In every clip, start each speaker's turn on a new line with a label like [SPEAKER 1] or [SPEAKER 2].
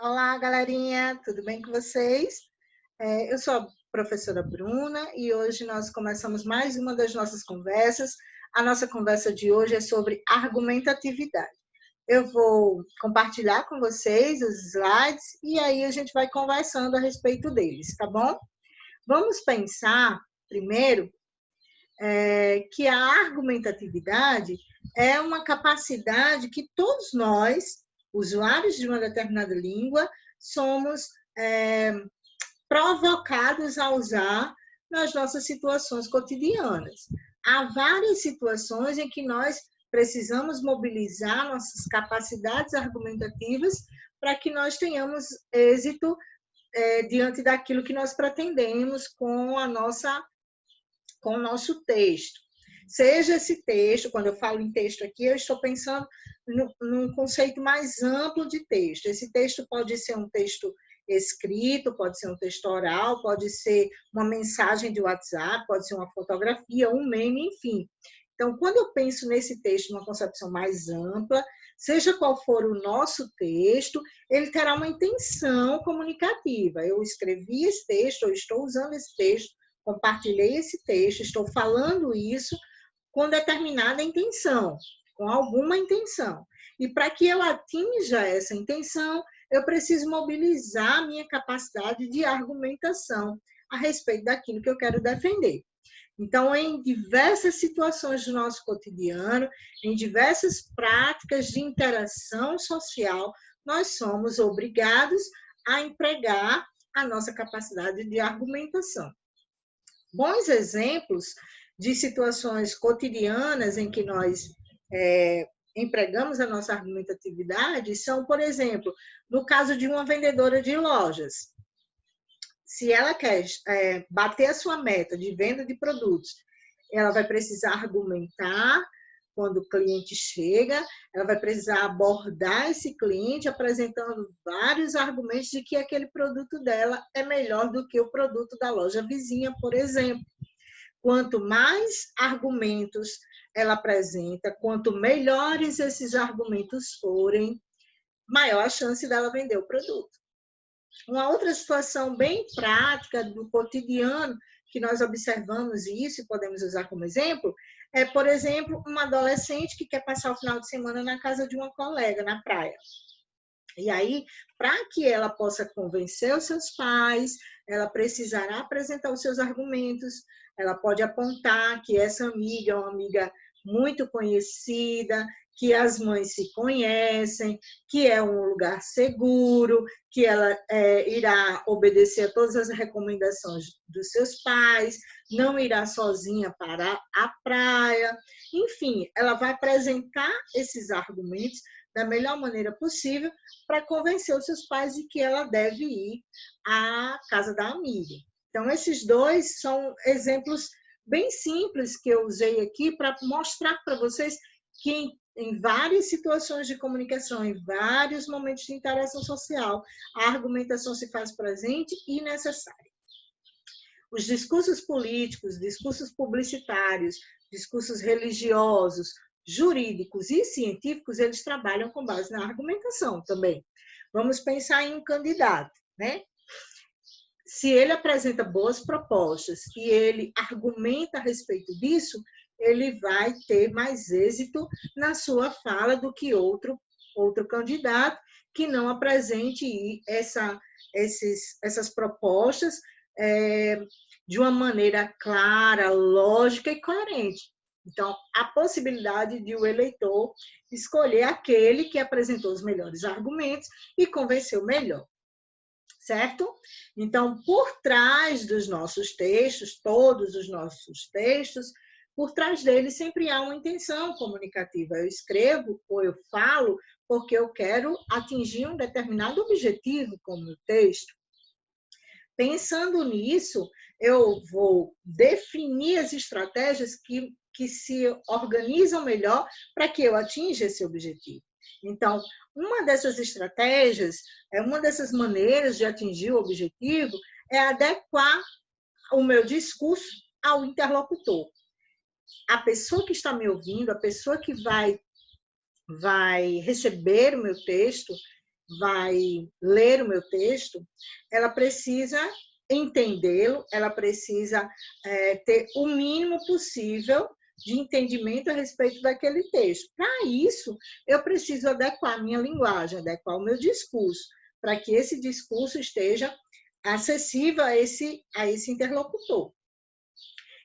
[SPEAKER 1] Olá, galerinha, tudo bem com vocês? Eu sou a professora Bruna e hoje nós começamos mais uma das nossas conversas. A nossa conversa de hoje é sobre argumentatividade. Eu vou compartilhar com vocês os slides e aí a gente vai conversando a respeito deles, tá bom? Vamos pensar, primeiro, que a argumentatividade é uma capacidade que todos nós, usuários de uma determinada língua, somos provocados a usar nas nossas situações cotidianas. Há várias situações em que nós precisamos mobilizar nossas capacidades argumentativas para que nós tenhamos êxito diante daquilo que nós pretendemos com o nosso texto. Seja esse texto, quando eu falo em texto aqui, eu estou pensando num conceito mais amplo de texto. Esse texto pode ser um texto escrito, pode ser um texto oral, pode ser uma mensagem de WhatsApp, pode ser uma fotografia, um meme, enfim. Então, quando eu penso nesse texto numa concepção mais ampla, seja qual for o nosso texto, ele terá uma intenção comunicativa. Eu escrevi esse texto, eu estou usando esse texto, compartilhei esse texto, estou falando isso com determinada intenção, com alguma intenção. E para que eu atinja essa intenção, eu preciso mobilizar a minha capacidade de argumentação a respeito daquilo que eu quero defender. Então, em diversas situações do nosso cotidiano, em diversas práticas de interação social, nós somos obrigados a empregar a nossa capacidade de argumentação. Bons exemplos de situações cotidianas em que nós empregamos a nossa argumentatividade são, por exemplo, no caso de uma vendedora de lojas. Se ela quer bater a sua meta de venda de produtos, ela vai precisar argumentar quando o cliente chega, ela vai precisar abordar esse cliente apresentando vários argumentos de que aquele produto dela é melhor do que o produto da loja vizinha, por exemplo. Quanto mais argumentos ela apresenta, quanto melhores esses argumentos forem, maior a chance dela vender o produto. Uma outra situação bem prática do cotidiano, que nós observamos isso e podemos usar como exemplo, é, por exemplo, uma adolescente que quer passar o final de semana na casa de uma colega, na praia. E aí, para que ela possa convencer os seus pais, ela precisará apresentar os seus argumentos, ela pode apontar que essa amiga é uma amiga muito conhecida, que as mães se conhecem, que é um lugar seguro, que ela irá obedecer a todas as recomendações dos seus pais, não irá sozinha para a praia. Enfim, ela vai apresentar esses argumentos da melhor maneira possível para convencer os seus pais de que ela deve ir à casa da amiga. Então, esses dois são exemplos bem simples que eu usei aqui para mostrar para vocês que em várias situações de comunicação, em vários momentos de interação social, a argumentação se faz presente e necessária. Os discursos políticos, discursos publicitários, discursos religiosos, jurídicos e científicos, eles trabalham com base na argumentação também. Vamos pensar em um candidato, né? Se ele apresenta boas propostas e ele argumenta a respeito disso, ele vai ter mais êxito na sua fala do que outro candidato que não apresente essas propostas de uma maneira clara, lógica e coerente. Então, a possibilidade de o eleitor escolher aquele que apresentou os melhores argumentos e convenceu melhor. Certo? Então, por trás dos nossos textos, todos os nossos textos, por trás deles sempre há uma intenção comunicativa. Eu escrevo ou eu falo porque eu quero atingir um determinado objetivo com o meu texto. Pensando nisso, eu vou definir as estratégias que se organizam melhor para que eu atinja esse objetivo. Então, uma dessas estratégias, uma dessas maneiras de atingir o objetivo é adequar o meu discurso ao interlocutor. A pessoa que está me ouvindo, a pessoa que vai receber o meu texto, vai ler o meu texto, ela precisa entendê-lo, ela precisa ter o mínimo possível de entendimento a respeito daquele texto. Para isso, eu preciso adequar a minha linguagem, adequar o meu discurso, para que esse discurso esteja acessível a esse interlocutor.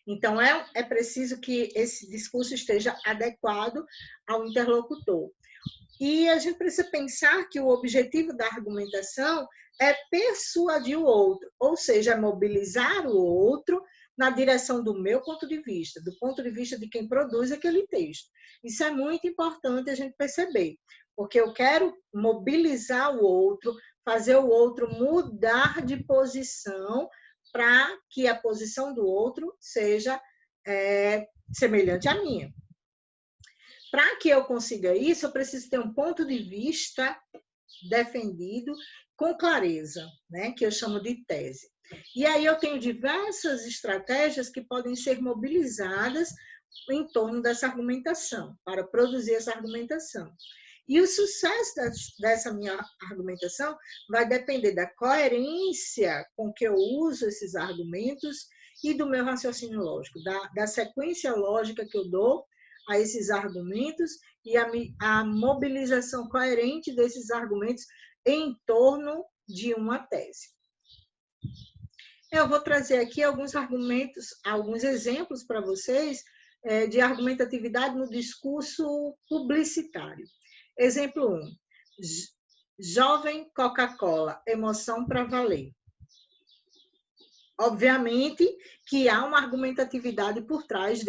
[SPEAKER 1] Então, é preciso que esse discurso esteja adequado ao interlocutor. E a gente precisa pensar que o objetivo da argumentação é persuadir o outro, ou seja, mobilizar o outro na direção do meu ponto de vista, do ponto de vista de quem produz aquele texto. Isso é muito importante a gente perceber, porque eu quero mobilizar o outro, fazer o outro mudar de posição para que a posição do outro seja semelhante à minha. Para que eu consiga isso, eu preciso ter um ponto de vista defendido com clareza, né? Que eu chamo de tese. E aí eu tenho diversas estratégias que podem ser mobilizadas em torno dessa argumentação, para produzir essa argumentação. E o sucesso dessa minha argumentação vai depender da coerência com que eu uso esses argumentos e do meu raciocínio lógico, da sequência lógica que eu dou a esses argumentos e a mobilização coerente desses argumentos em torno de uma tese. Eu vou trazer aqui alguns argumentos, alguns exemplos para vocês de argumentatividade no discurso publicitário. Exemplo 1. Jovem Coca-Cola, emoção para valer. Obviamente que há uma argumentatividade por trás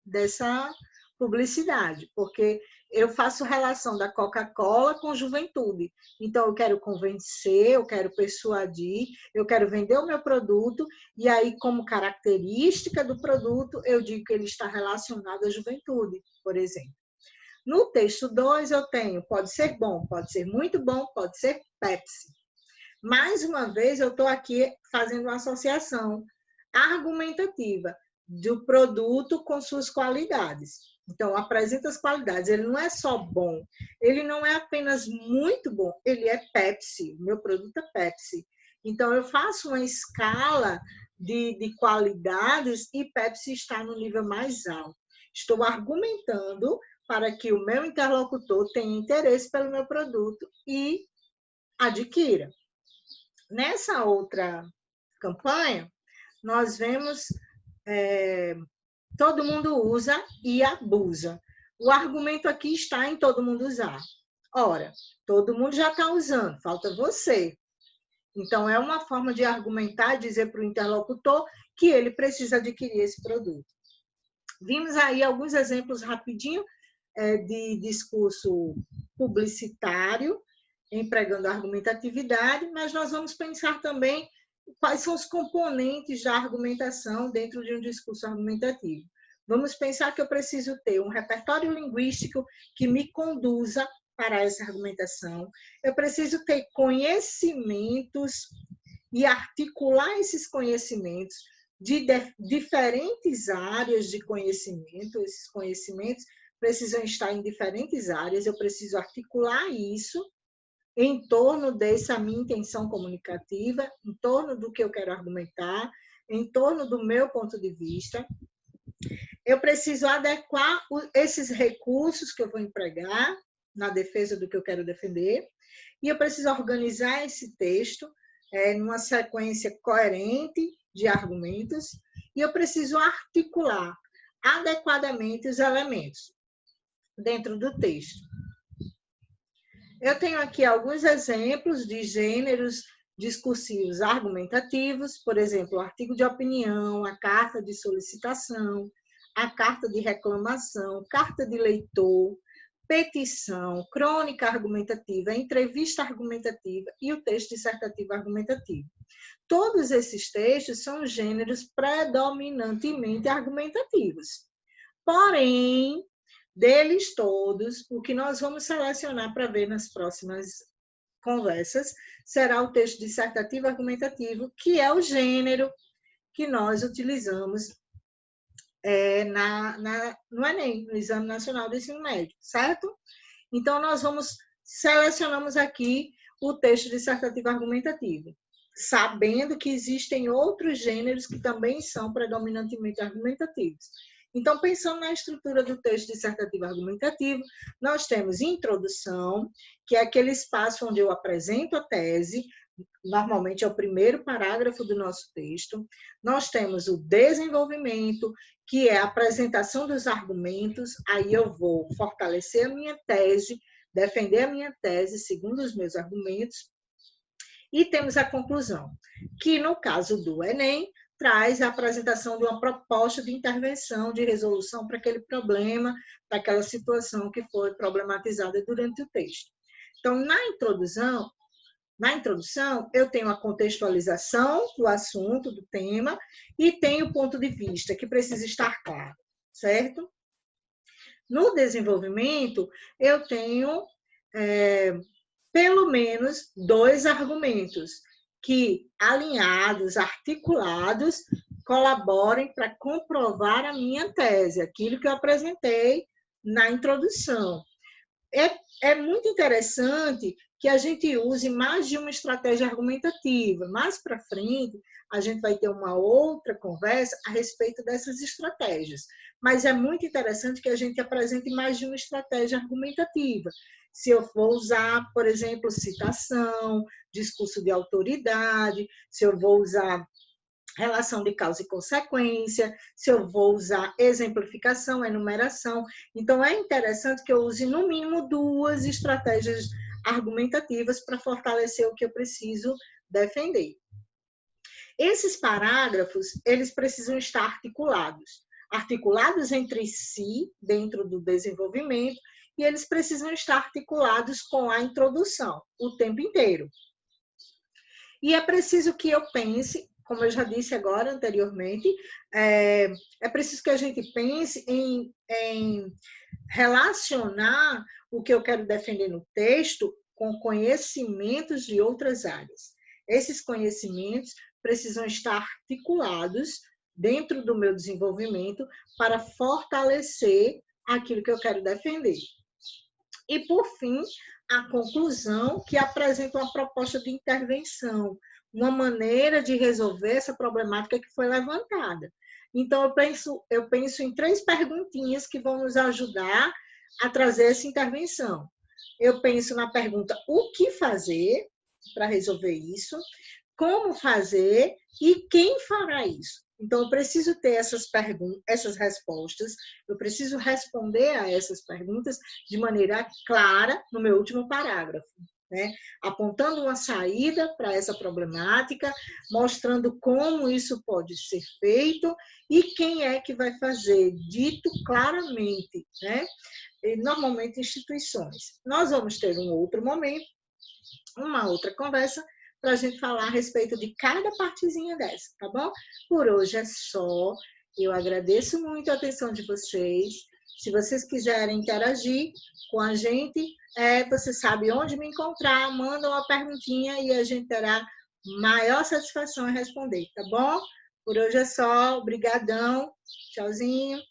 [SPEAKER 1] dessa publicidade, porque eu faço relação da Coca-Cola com juventude. Então, eu quero convencer, eu quero persuadir, eu quero vender o meu produto, e aí, como característica do produto, eu digo que ele está relacionado à juventude, por exemplo. No texto 2, eu tenho pode ser bom, pode ser muito bom, pode ser Pepsi. Mais uma vez, eu estou aqui fazendo uma associação argumentativa do produto com suas qualidades. Então, apresenta as qualidades. Ele não é só bom, ele não é apenas muito bom, ele é Pepsi, meu produto é Pepsi. Então, eu faço uma escala de qualidades e Pepsi está no nível mais alto. Estou argumentando para que o meu interlocutor tenha interesse pelo meu produto e adquira. Nessa outra campanha, nós vemos todo mundo usa e abusa. O argumento aqui está em todo mundo usar. Ora, todo mundo já está usando, falta você. Então, é uma forma de argumentar, dizer para o interlocutor que ele precisa adquirir esse produto. Vimos aí alguns exemplos rapidinho de discurso publicitário, empregando argumentatividade, mas nós vamos pensar também quais são os componentes da argumentação dentro de um discurso argumentativo. Vamos pensar que eu preciso ter um repertório linguístico que me conduza para essa argumentação. Eu preciso ter conhecimentos e articular esses conhecimentos de diferentes áreas de conhecimento. Esses conhecimentos precisam estar em diferentes áreas. Eu preciso articular isso em torno dessa minha intenção comunicativa, em torno do que eu quero argumentar, em torno do meu ponto de vista. Eu preciso adequar esses recursos que eu vou empregar na defesa do que eu quero defender, e eu preciso organizar esse texto numa sequência coerente de argumentos, e eu preciso articular adequadamente os elementos dentro do texto. Eu tenho aqui alguns exemplos de gêneros discursivos argumentativos, por exemplo, o artigo de opinião, a carta de solicitação, a carta de reclamação, carta de leitor, petição, crônica argumentativa, entrevista argumentativa e o texto dissertativo argumentativo. Todos esses textos são gêneros predominantemente argumentativos. Porém, deles todos, o que nós vamos selecionar para ver nas próximas conversas será o texto dissertativo argumentativo, que é o gênero que nós utilizamos no Enem, no Exame Nacional do Ensino Médio, certo? Então, nós selecionamos aqui o texto dissertativo argumentativo, sabendo que existem outros gêneros que também são predominantemente argumentativos. Então, pensando na estrutura do texto dissertativo argumentativo, nós temos introdução, que é aquele espaço onde eu apresento a tese, normalmente é o primeiro parágrafo do nosso texto. Nós temos o desenvolvimento, que é a apresentação dos argumentos, aí eu vou fortalecer a minha tese, defender a minha tese segundo os meus argumentos. E temos a conclusão, que no caso do Enem, traz a apresentação de uma proposta de intervenção, de resolução para aquele problema, para aquela situação que foi problematizada durante o texto. Então, na introdução, eu tenho a contextualização do assunto, do tema, e tenho o ponto de vista, que precisa estar claro, certo? No desenvolvimento, eu tenho pelo menos 2 argumentos que, alinhados, articulados, colaborem para comprovar a minha tese, aquilo que eu apresentei na introdução. É muito interessante que a gente use mais de uma estratégia argumentativa. Mais para frente, a gente vai ter uma outra conversa a respeito dessas estratégias. Mas é muito interessante que a gente apresente mais de uma estratégia argumentativa. Se eu for usar, por exemplo, citação, discurso de autoridade, se eu vou usar relação de causa e consequência, se eu vou usar exemplificação, enumeração. Então, é interessante que eu use, no mínimo, 2 estratégias argumentativas para fortalecer o que eu preciso defender. Esses parágrafos, eles precisam estar articulados entre si, dentro do desenvolvimento, e eles precisam estar articulados com a introdução, o tempo inteiro. E é preciso que eu pense, como eu já disse agora anteriormente, é preciso que a gente pense em relacionar o que eu quero defender no texto com conhecimentos de outras áreas. Esses conhecimentos precisam estar articulados dentro do meu desenvolvimento para fortalecer aquilo que eu quero defender. E, por fim, a conclusão, que apresenta uma proposta de intervenção, uma maneira de resolver essa problemática que foi levantada. Então, eu penso em 3 perguntinhas que vão nos ajudar a trazer essa intervenção. Eu penso na pergunta, o que fazer para resolver isso? Como fazer e quem fará isso? Então, eu preciso ter essas respostas, eu preciso responder a essas perguntas de maneira clara no meu último parágrafo, né? Apontando uma saída para essa problemática, mostrando como isso pode ser feito e quem é que vai fazer, dito claramente, né? E, normalmente, instituições. Nós vamos ter um outro momento, uma outra conversa, para a gente falar a respeito de cada partezinha dessa, tá bom? Por hoje é só. Eu agradeço muito a atenção de vocês. Se vocês quiserem interagir com a gente, você sabe onde me encontrar, manda uma perguntinha e a gente terá maior satisfação em responder, tá bom? Por hoje é só. Obrigadão. Tchauzinho.